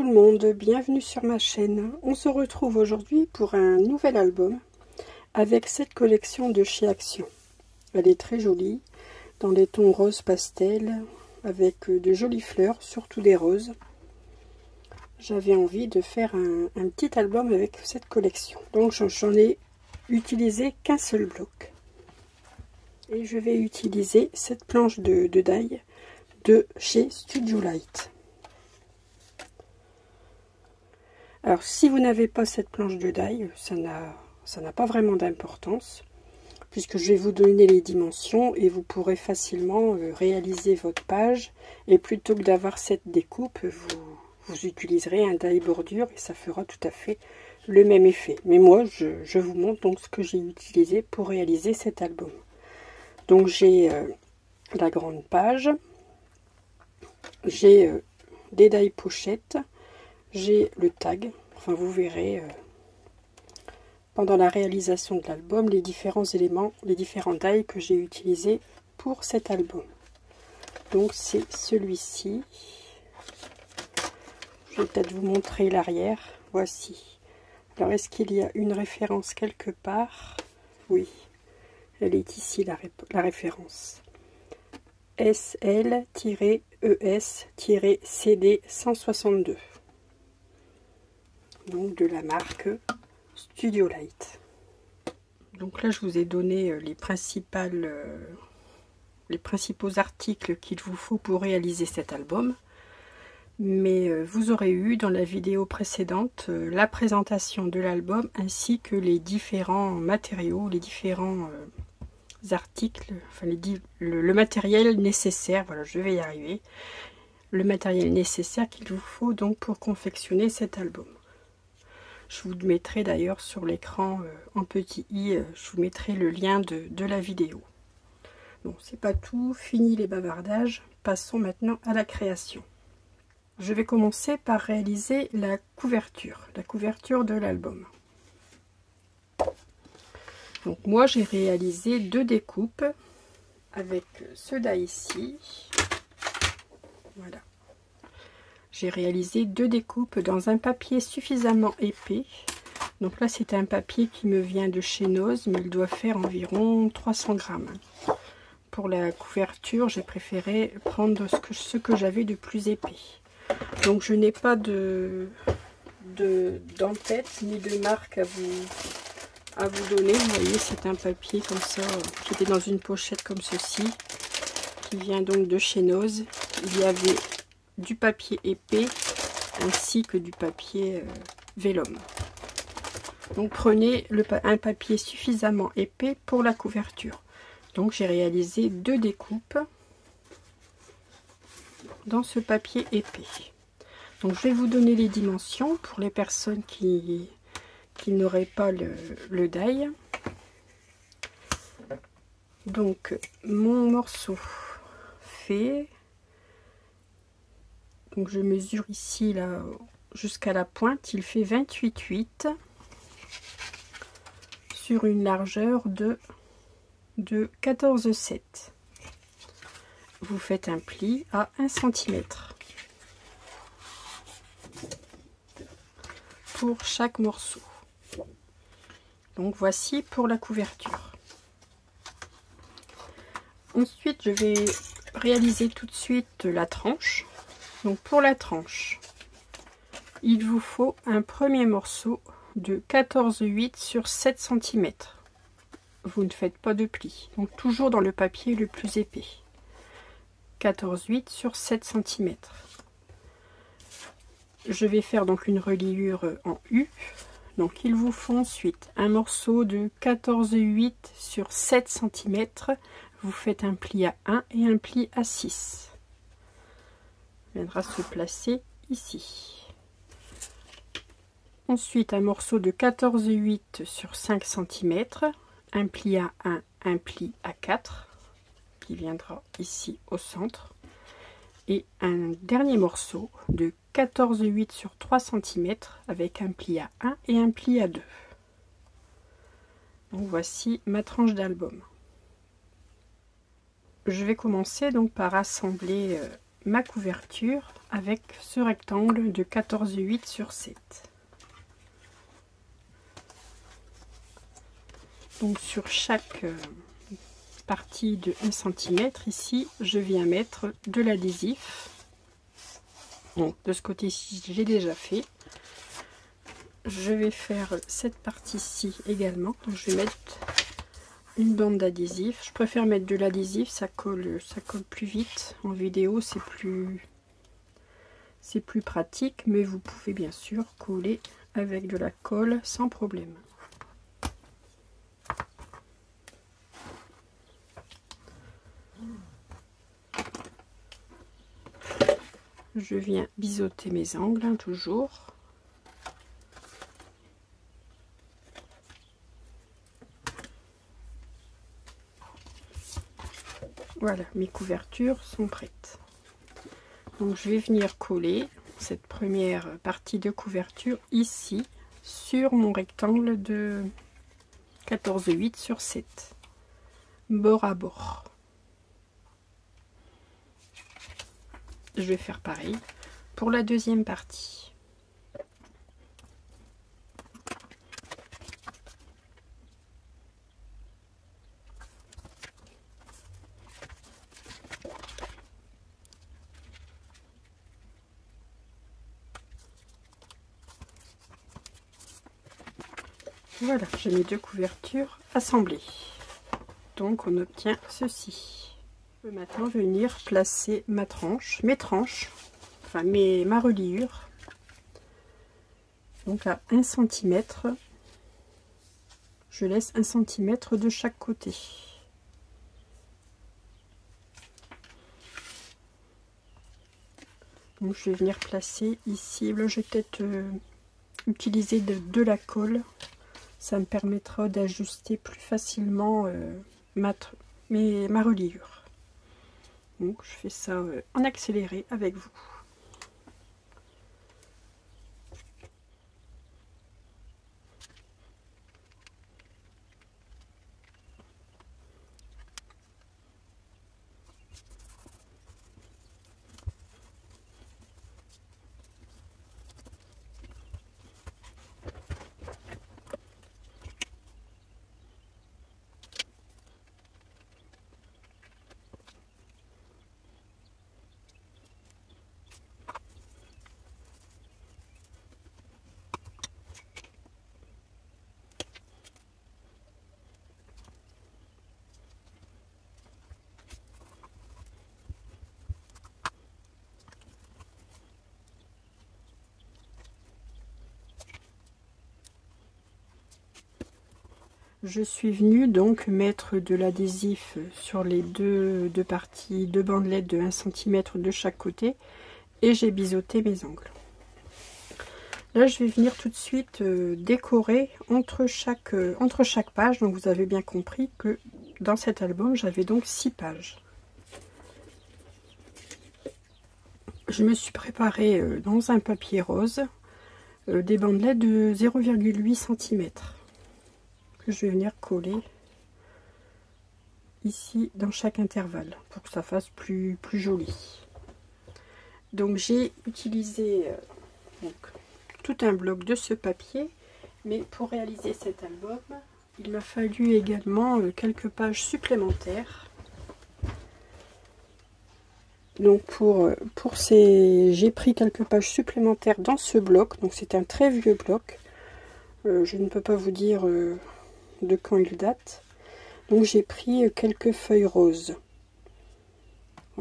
le monde, bienvenue sur ma chaîne. On se retrouve aujourd'hui pour un nouvel album avec cette collection de chez Action. Elle est très jolie, dans les tons rose pastel, avec de jolies fleurs, surtout des roses. J'avais envie de faire un petit album avec cette collection. Donc j'en ai utilisé qu'un seul bloc. Et je vais utiliser cette planche de die de chez Studio Light. Alors si vous n'avez pas cette planche de die, ça n'a pas vraiment d'importance, puisque je vais vous donner les dimensions et vous pourrez facilement réaliser votre page. Et plutôt que d'avoir cette découpe, vous utiliserez un die bordure et ça fera tout à fait le même effet. Mais moi, je vous montre donc ce que j'ai utilisé pour réaliser cet album. Donc j'ai la grande page, j'ai des die pochettes, j'ai le tag. Enfin, vous verrez pendant la réalisation de l'album les différents éléments, les différents die que j'ai utilisés pour cet album. Donc c'est celui-ci. Je vais peut-être vous montrer l'arrière. Voici. Alors est-ce qu'il y a une référence quelque part? Oui, elle est ici la référence. SL-ES-CD 162. Donc de la marque Studio Light. Donc là je vous ai donné les principaux articles qu'il vous faut pour réaliser cet album. Mais vous aurez eu dans la vidéo précédente la présentation de l'album ainsi que les différents matériaux, les différents articles, enfin le matériel nécessaire, voilà, je vais y arriver, le matériel nécessaire qu'il vous faut donc pour confectionner cet album. Je vous mettrai d'ailleurs sur l'écran en petit i, je vous mettrai le lien de la vidéo. Bon, c'est pas tout, fini les bavardages, passons maintenant à la création. Je vais commencer par réaliser la couverture de l'album. Donc moi j'ai réalisé deux découpes avec ce die ici. Voilà. J'ai réalisé deux découpes dans un papier suffisamment épais. Donc là c'est un papier qui me vient de chez Noz, mais il doit faire environ 300 grammes. Pour la couverture, j'ai préféré prendre ce que j'avais de plus épais. Donc je n'ai pas d'en-tête ni de marque à vous donner. Vous voyez, c'est un papier comme ça qui était dans une pochette comme ceci, qui vient donc de chez Noz. Il y avait du papier épais ainsi que du papier vélum. Donc prenez un papier suffisamment épais pour la couverture. Donc j'ai réalisé deux découpes dans ce papier épais. Donc je vais vous donner les dimensions pour les personnes qui n'auraient pas le die. Donc mon morceau fait, donc je mesure ici là jusqu'à la pointe, il fait 28,8 sur une largeur de 14,7. Vous faites un pli à 1 cm pour chaque morceau. Donc voici pour la couverture. Ensuite je vais réaliser tout de suite la tranche. Donc pour la tranche, il vous faut un premier morceau de 14,8 sur 7 cm. Vous ne faites pas de pli, donc toujours dans le papier le plus épais. 14,8 sur 7 cm. Je vais faire donc une reliure en U. Donc il vous faut ensuite un morceau de 14,8 sur 7 cm. Vous faites un pli à 1 et un pli à 6. Il viendra se placer ici. Ensuite un morceau de 14,8 sur 5 cm. Un pli à 1, un pli à 4. Qui viendra ici au centre, et un dernier morceau de 14,8 sur 3 cm avec un pli à 1 et un pli à 2. Donc voici ma tranche d'album. Je vais commencer donc par assembler ma couverture avec ce rectangle de 14,8 sur 7. Donc sur chaque partie de 1 cm, ici, je viens mettre de l'adhésif. Donc de ce côté-ci, j'ai déjà fait. Je vais faire cette partie-ci également. Donc, je vais mettre une bande d'adhésif. Je préfère mettre de l'adhésif, ça colle plus vite. En vidéo, c'est plus pratique, mais vous pouvez bien sûr coller avec de la colle sans problème. Je viens biseauter mes angles, hein, toujours. Voilà, mes couvertures sont prêtes. Donc je vais venir coller cette première partie de couverture ici sur mon rectangle de 14,8 sur 7, bord à bord. Je vais faire pareil pour la deuxième partie. Voilà, j'ai mes deux couvertures assemblées. Donc on obtient ceci. Je peux maintenant venir placer ma tranche, mes tranches, enfin ma reliure. Donc à 1 cm, je laisse 1 cm de chaque côté. Donc je vais venir placer ici. Là, je vais peut-être utiliser de la colle. Ça me permettra d'ajuster plus facilement ma reliure. Donc je fais ça en accéléré avec vous. Je suis venue donc mettre de l'adhésif sur les deux parties, deux bandelettes de 1 cm de chaque côté, et j'ai biseauté mes angles. Là je vais venir tout de suite décorer entre chaque page. Donc vous avez bien compris que dans cet album j'avais donc 6 pages. Je me suis préparé dans un papier rose des bandelettes de 0,8 cm. Je vais venir coller ici dans chaque intervalle pour que ça fasse plus joli. Donc j'ai utilisé donc, tout un bloc de ce papier, mais pour réaliser cet album il m'a fallu également quelques pages supplémentaires. Donc j'ai pris quelques pages supplémentaires dans ce bloc. Donc c'est un très vieux bloc, je ne peux pas vous dire de quand il date. Donc j'ai pris quelques feuilles roses.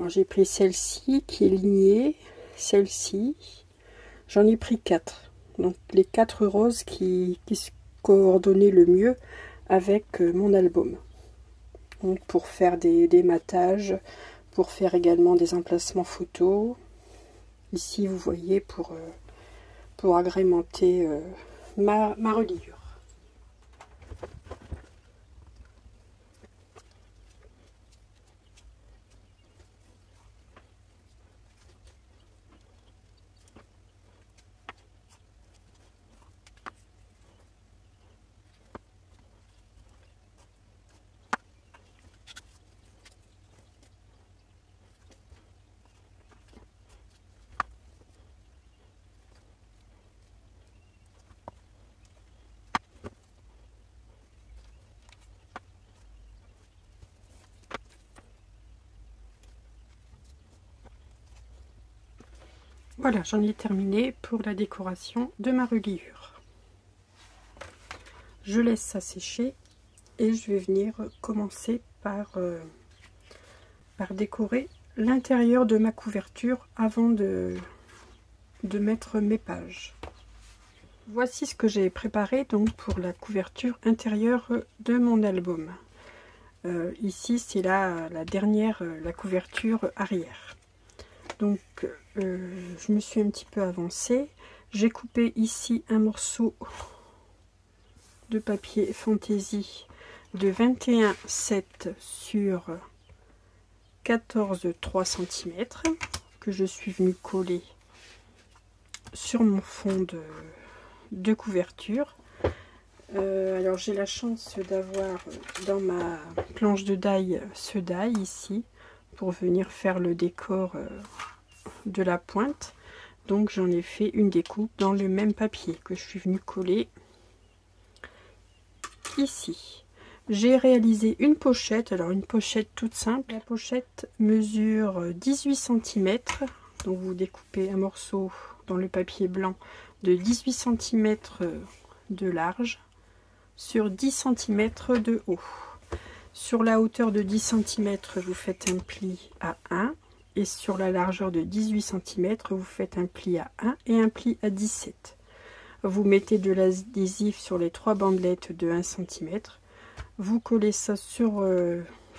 J'ai pris celle-ci qui est lignée, celle-ci, j'en ai pris 4. Donc les 4 roses qui se coordonnaient le mieux avec mon album. Donc pour faire des matages, pour faire également des emplacements photos. Ici vous voyez pour agrémenter ma reliure. Voilà, j'en ai terminé pour la décoration de ma reliure. Je laisse ça sécher et je vais venir commencer par décorer l'intérieur de ma couverture avant de mettre mes pages. Voici ce que j'ai préparé donc pour la couverture intérieure de mon album. Ici c'est la dernière, la couverture arrière. Donc je me suis un petit peu avancée. J'ai coupé ici un morceau de papier fantaisie de 21,7 sur 14,3 cm que je suis venue coller sur mon fond de couverture. Alors j'ai la chance d'avoir dans ma planche de die ce die ici pour venir faire le décor de la pointe. Donc j'en ai fait une découpe dans le même papier que je suis venue coller ici. J'ai réalisé une pochette, alors une pochette toute simple. La pochette mesure 18 cm, donc vous découpez un morceau dans le papier blanc de 18 cm de large sur 10 cm de haut. Sur la hauteur de 10 cm, vous faites un pli à 1 et sur la largeur de 18 cm, vous faites un pli à 1 et un pli à 17. Vous mettez de l'adhésif sur les 3 bandelettes de 1 cm. Vous collez ça sur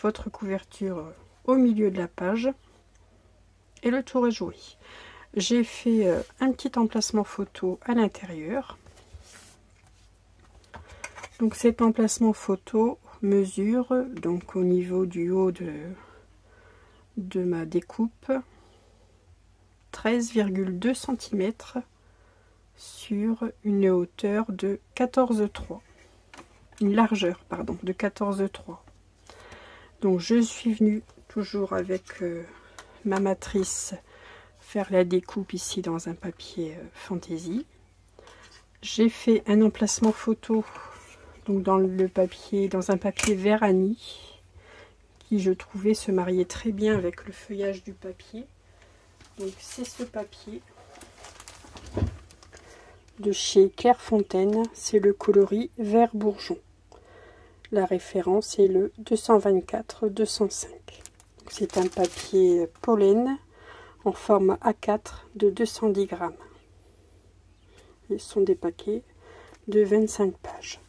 votre couverture au milieu de la page et le tour est joué. J'ai fait un petit emplacement photo à l'intérieur. Donc cet emplacement photo mesure donc au niveau du haut de ma découpe 13,2 cm sur une hauteur de 14,3, une largeur pardon de 14,3. Donc je suis venue toujours avec ma matrice faire la découpe ici dans un papier fantaisie. J'ai fait un emplacement photo donc dans un papier vert anis qui je trouvais se mariait très bien avec le feuillage du papier. Donc c'est ce papier de chez Clairefontaine, c'est le coloris vert bourgeon. La référence est le 224-205. C'est un papier pollen en format A4 de 210 grammes. Ce sont des paquets de 25 pages.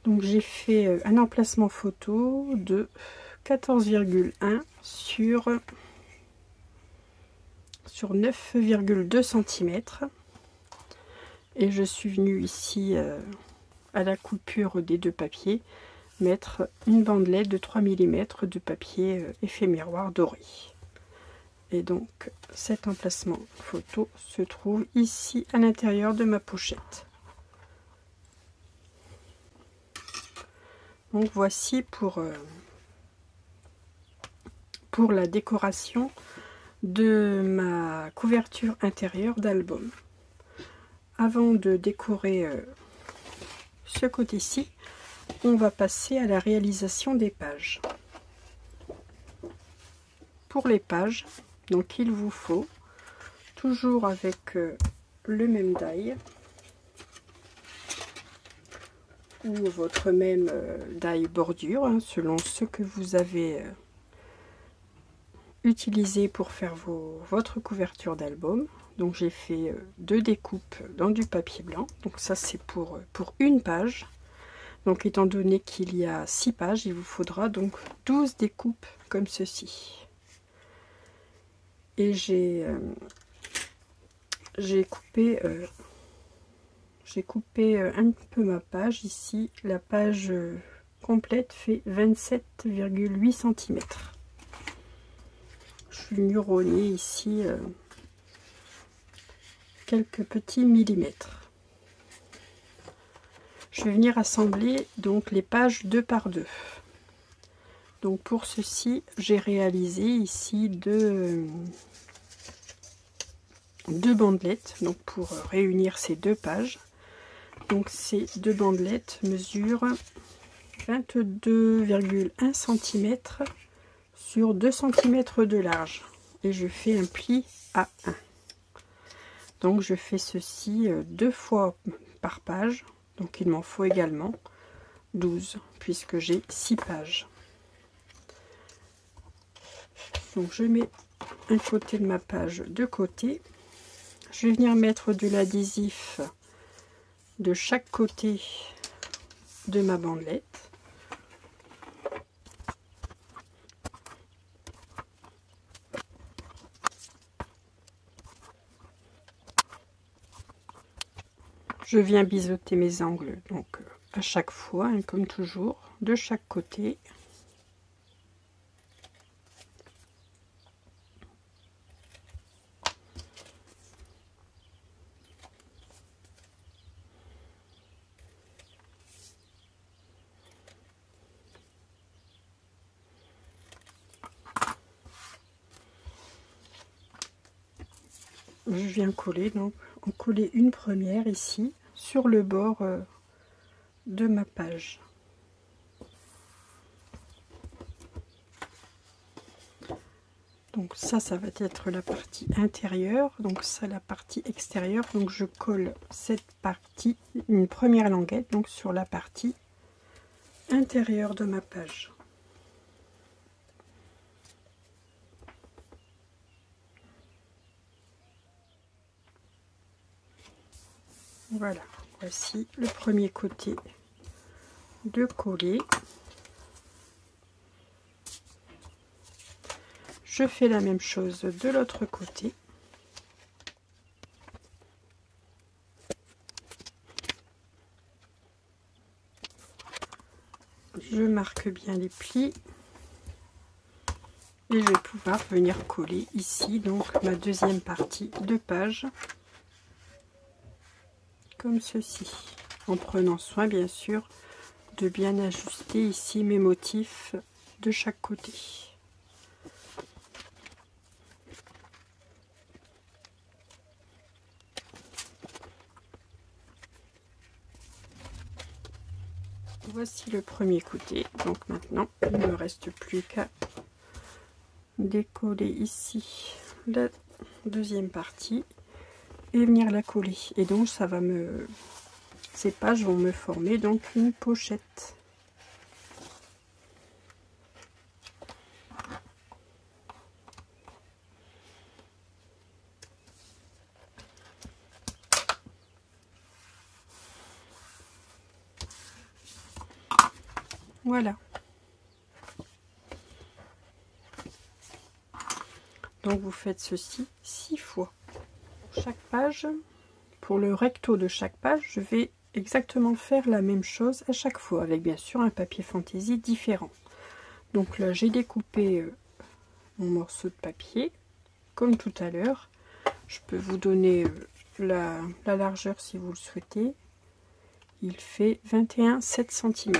Donc j'ai fait un emplacement photo de 14,1 sur 9,2 cm. Et je suis venue ici à la coupure des deux papiers mettre une bandelette de 3 mm de papier effet miroir doré. Et donc cet emplacement photo se trouve ici à l'intérieur de ma pochette. Donc voici pour la décoration de ma couverture intérieure d'album. Avant de décorer ce côté-ci, on va passer à la réalisation des pages. Pour les pages, donc il vous faut, toujours avec le même die, ou votre même die bordure, hein, selon ce que vous avez utilisé pour faire votre couverture d'album. Donc j'ai fait 2 découpes dans du papier blanc, donc ça c'est pour une page. Donc étant donné qu'il y a 6 pages, il vous faudra donc 12 découpes comme ceci. Et j'ai coupé un peu ma page ici. La page complète fait 27,8 cm. Je suis venue rogner ici quelques petits millimètres. Je vais venir assembler donc les pages 2 par 2. Donc pour ceci, j'ai réalisé ici deux bandelettes, donc pour réunir ces 2 pages. Donc ces 2 bandelettes mesurent 22,1 cm sur 2 cm de large et je fais un pli à 1. Donc je fais ceci 2 fois par page, donc il m'en faut également 12 puisque j'ai 6 pages. Donc je mets un côté de ma page de côté. Je vais venir mettre de l'adhésif de chaque côté de ma bandelette. Je viens biseauter mes angles donc à chaque fois, hein, comme toujours, de chaque côté. Je viens coller, donc en coller une première ici sur le bord de ma page. Donc ça va être la partie intérieure, donc ça la partie extérieure. Donc je colle cette partie, une première languette, donc sur la partie intérieure de ma page. Voilà, voici le premier côté de coller. Je fais la même chose de l'autre côté. Je marque bien les plis et je vais pouvoir venir coller ici donc ma deuxième partie de page comme ceci, en prenant soin bien sûr de bien ajuster ici mes motifs de chaque côté. Voici le premier côté, donc maintenant il ne me reste plus qu'à décoller ici la deuxième partie et venir la coller, et donc ça va me, ces pages vont me former donc une pochette. Voilà. Donc vous faites ceci 6 fois. Chaque page, pour le recto de chaque page, je vais exactement faire la même chose à chaque fois, avec bien sûr un papier fantaisie différent. Donc là j'ai découpé mon morceau de papier, comme tout à l'heure. Je peux vous donner la largeur si vous le souhaitez. Il fait 21,7 cm.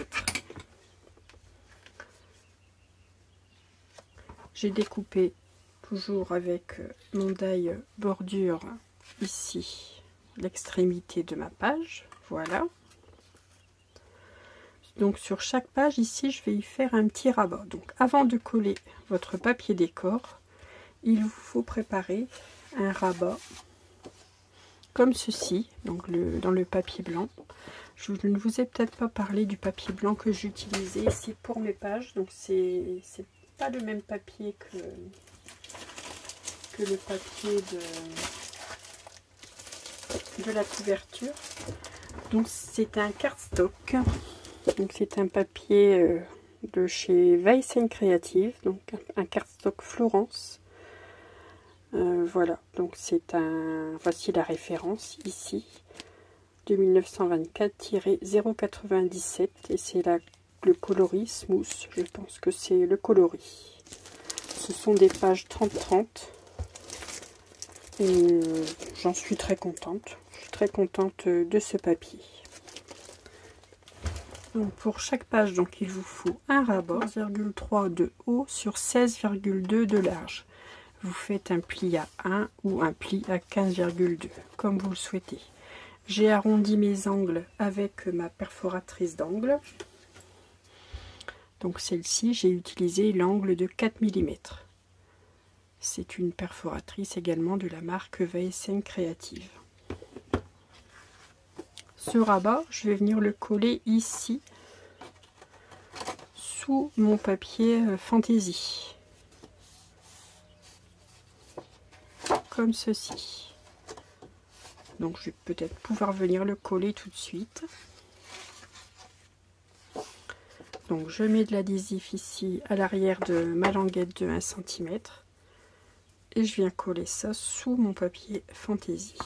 J'ai découpé toujours avec mon die bordure ici l'extrémité de ma page, voilà. Donc sur chaque page ici je vais y faire un petit rabat. Donc avant de coller votre papier décor, il vous faut préparer un rabat comme ceci, donc dans le papier blanc. Je ne vous ai peut-être pas parlé du papier blanc que j'utilisais ici pour mes pages, donc c'est pas le même papier que le papier de la couverture. Donc c'est un cardstock, donc c'est un papier de chez Weiss & Creative, donc un cardstock Florence. Voilà, donc c'est un, voici la référence ici de 1924-097 et c'est le coloris Smooth, je pense que c'est le coloris. Ce sont des pages 30-30 et j'en suis très contente. Je suis très contente de ce papier. Donc pour chaque page, donc il vous faut un rabat 14,3 de haut sur 16,2 de large. Vous faites un pli à 1 ou un pli à 15,2 comme vous le souhaitez. J'ai arrondi mes angles avec ma perforatrice d'angles. Donc celle-ci, j'ai utilisé l'angle de 4 mm. C'est une perforatrice également de la marque VSN Creative. Ce rabat, je vais venir le coller ici, sous mon papier fantaisie. Comme ceci. Donc je vais peut-être pouvoir venir le coller tout de suite. Donc je mets de l'adhésif ici à l'arrière de ma languette de 1 cm. Et je viens coller ça sous mon papier fantaisie.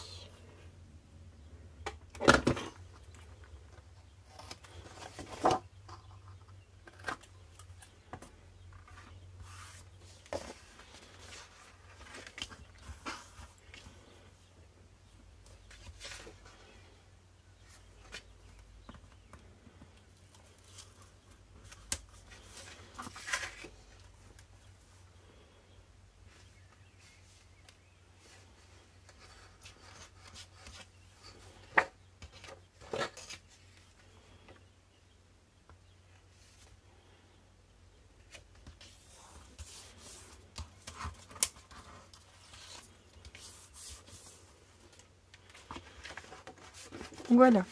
Voilà.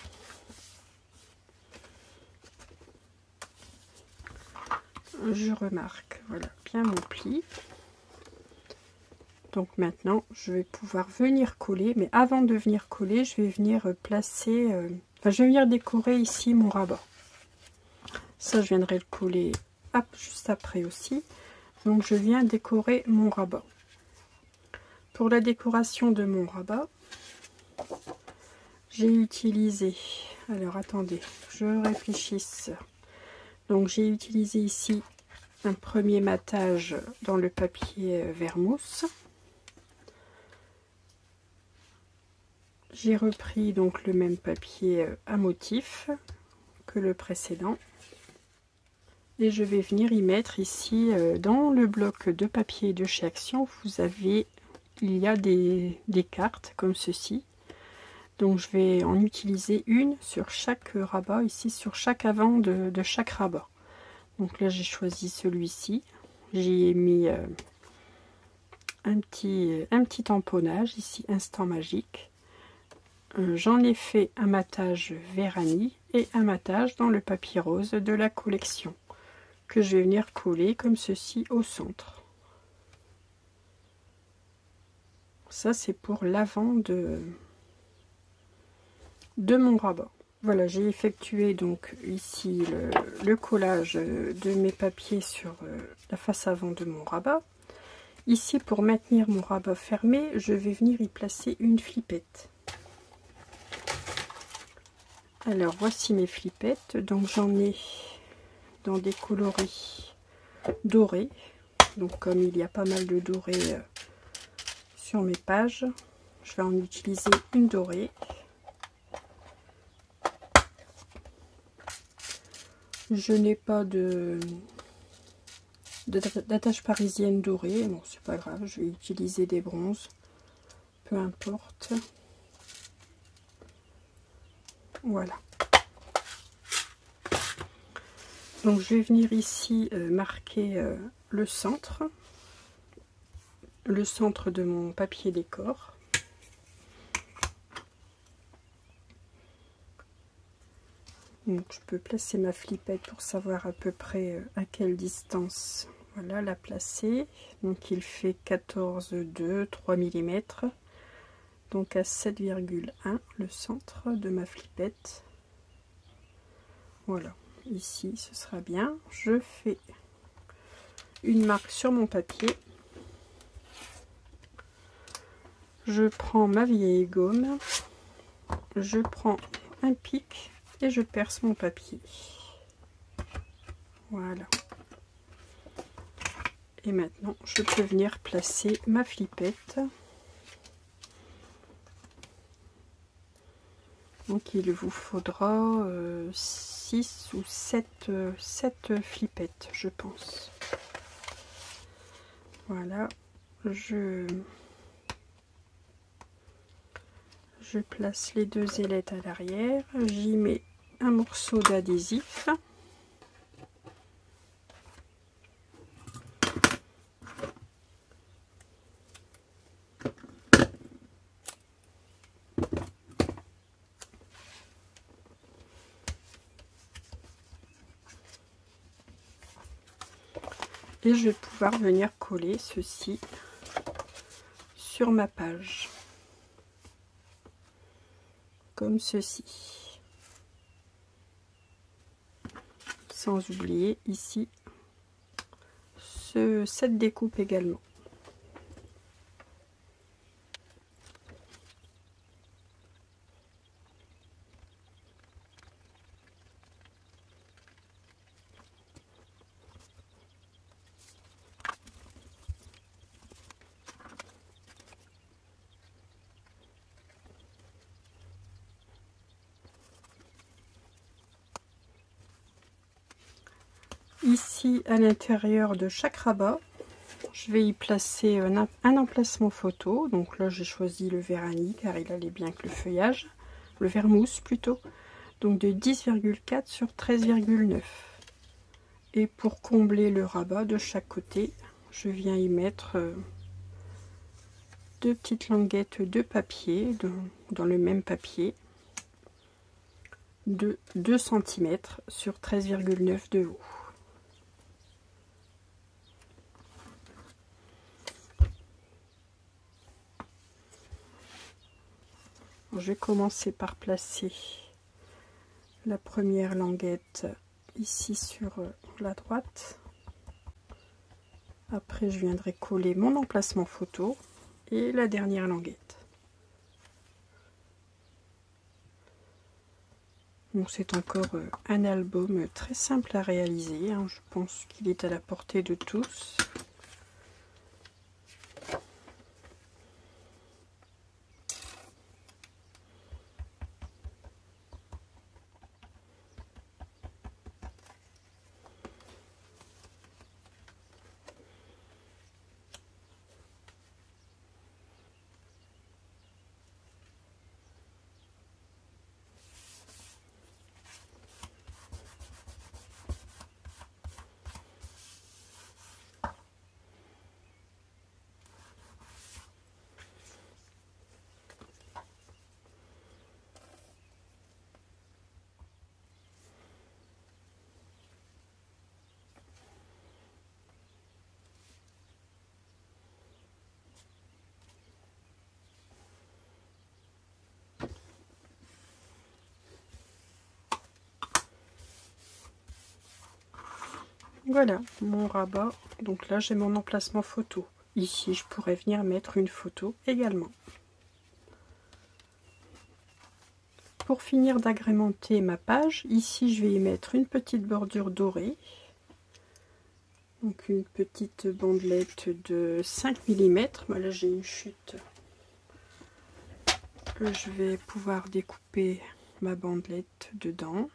Je remarque, voilà, bien mon pli. Donc maintenant, je vais pouvoir venir coller. Mais avant de venir coller, je vais venir placer... je vais venir décorer ici mon rabat. Ça, je viendrai le coller juste après aussi. Donc je viens décorer mon rabat. Pour la décoration de mon rabat, j'ai utilisé... Alors attendez, je réfléchisse. Donc j'ai utilisé ici un premier matage dans le papier vermousse. J'ai repris donc le même papier à motif que le précédent. Et je vais venir y mettre ici dans le bloc de papier de chez Action, il y a des cartes comme ceci. Donc je vais en utiliser une sur chaque rabat, ici sur chaque avant de chaque rabat. Donc là j'ai choisi celui-ci, j'y ai mis un petit tamponnage, ici Instant Magique. J'en ai fait un matage Véranie et un matage dans le papier rose de la collection, que je vais venir coller comme ceci au centre. Ça c'est pour l'avant de mon rabat. Voilà, j'ai effectué donc ici le collage de mes papiers sur la face avant de mon rabat. Ici, pour maintenir mon rabat fermé, je vais venir y placer une flippette. Alors voici mes flippettes. Donc j'en ai dans des coloris dorés. Donc comme il y a pas mal de dorés sur mes pages, je vais en utiliser une dorée. Je n'ai pas d'attache parisienne dorée, bon c'est pas grave, je vais utiliser des bronzes, peu importe. Voilà. Donc je vais venir ici marquer le centre de mon papier décor. Donc je peux placer ma flippette pour savoir à peu près à quelle distance, voilà, la placer. Donc il fait 14,2, 3 mm. Donc à 7,1 le centre de ma flippette. Voilà, ici ce sera bien. Je fais une marque sur mon papier. Je prends ma vieille gomme. Je prends un pic. Et je perce mon papier. Voilà. Et maintenant, je peux venir placer ma flippette. Donc, il vous faudra 6 ou 7 flippettes, je pense. Voilà. Je place les deux ailettes à l'arrière. J'y mets un morceau d'adhésif. Et je vais pouvoir venir coller ceci sur ma page. Comme ceci. Sans oublier ici cette découpe également. Ici, à l'intérieur de chaque rabat, je vais y placer un emplacement photo. Donc là, j'ai choisi le Vérani car il allait bien avec le feuillage, le vermousse plutôt. Donc de 10,4 sur 13,9. Et pour combler le rabat de chaque côté, je viens y mettre deux petites languettes de papier dans le même papier de 2 cm sur 13,9 de haut. Je vais commencer par placer la première languette ici sur la droite. Après, je viendrai coller mon emplacement photo et la dernière languette. Donc c'est encore un album très simple à réaliser, hein. Je pense qu'il est à la portée de tous. Voilà mon rabat. Donc là j'ai mon emplacement photo. Ici je pourrais venir mettre une photo également. Pour finir d'agrémenter ma page, ici je vais y mettre une petite bordure dorée. Donc une petite bandelette de 5 mm. Là j'ai une chute. Je vais pouvoir découper ma bandelette dedans.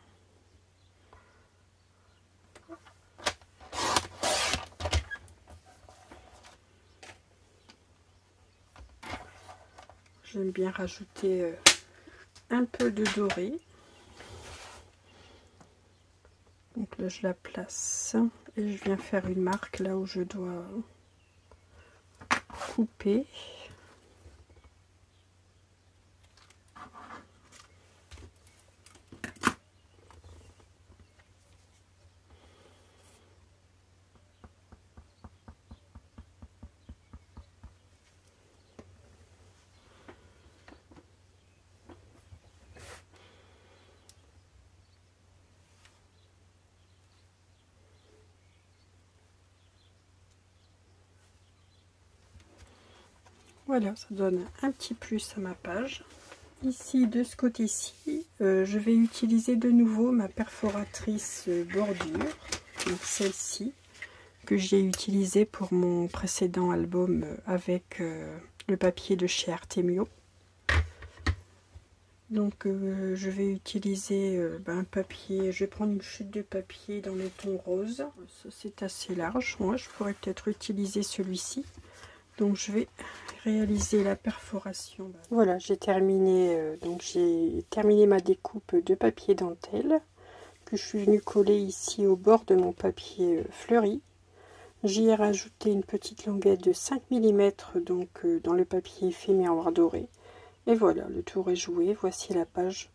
J'aime bien rajouter un peu de doré. Donc là je la place et je viens faire une marque là où je dois couper. Voilà, ça donne un petit plus à ma page. Ici, de ce côté-ci, je vais utiliser de nouveau ma perforatrice bordure, donc celle-ci, que j'ai utilisée pour mon précédent album avec le papier de chez Artemio. Donc je vais utiliser un papier, je vais prendre une chute de papier dans le ton rose. Ça c'est assez large, moi je pourrais peut-être utiliser celui-ci. Donc je vais réaliser la perforation. Voilà, j'ai terminé ma découpe de papier dentelle que je suis venue coller ici au bord de mon papier fleuri. J'y ai rajouté une petite languette de 5 mm donc dans le papier fait miroir doré. Et voilà, le tour est joué. Voici la page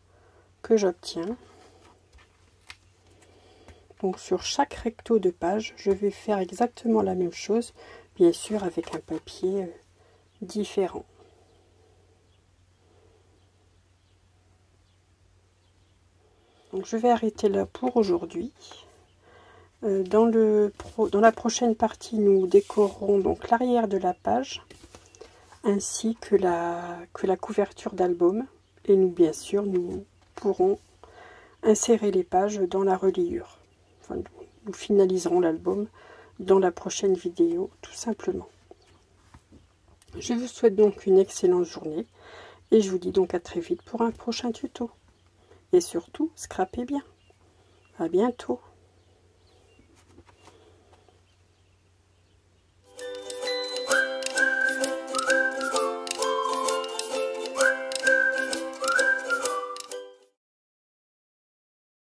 que j'obtiens. Donc sur chaque recto de page, je vais faire exactement la même chose, bien sûr avec un papier différent. Donc je vais arrêter là pour aujourd'hui. Dans la prochaine partie, nous décorerons donc l'arrière de la page, ainsi que la couverture d'album. Et nous, bien sûr, nous pourrons insérer les pages dans la reliure. Enfin, nous finaliserons l'album dans la prochaine vidéo, tout simplement. Je vous souhaite donc une excellente journée et je vous dis donc à très vite pour un prochain tuto. Et surtout, scrapez bien. À bientôt.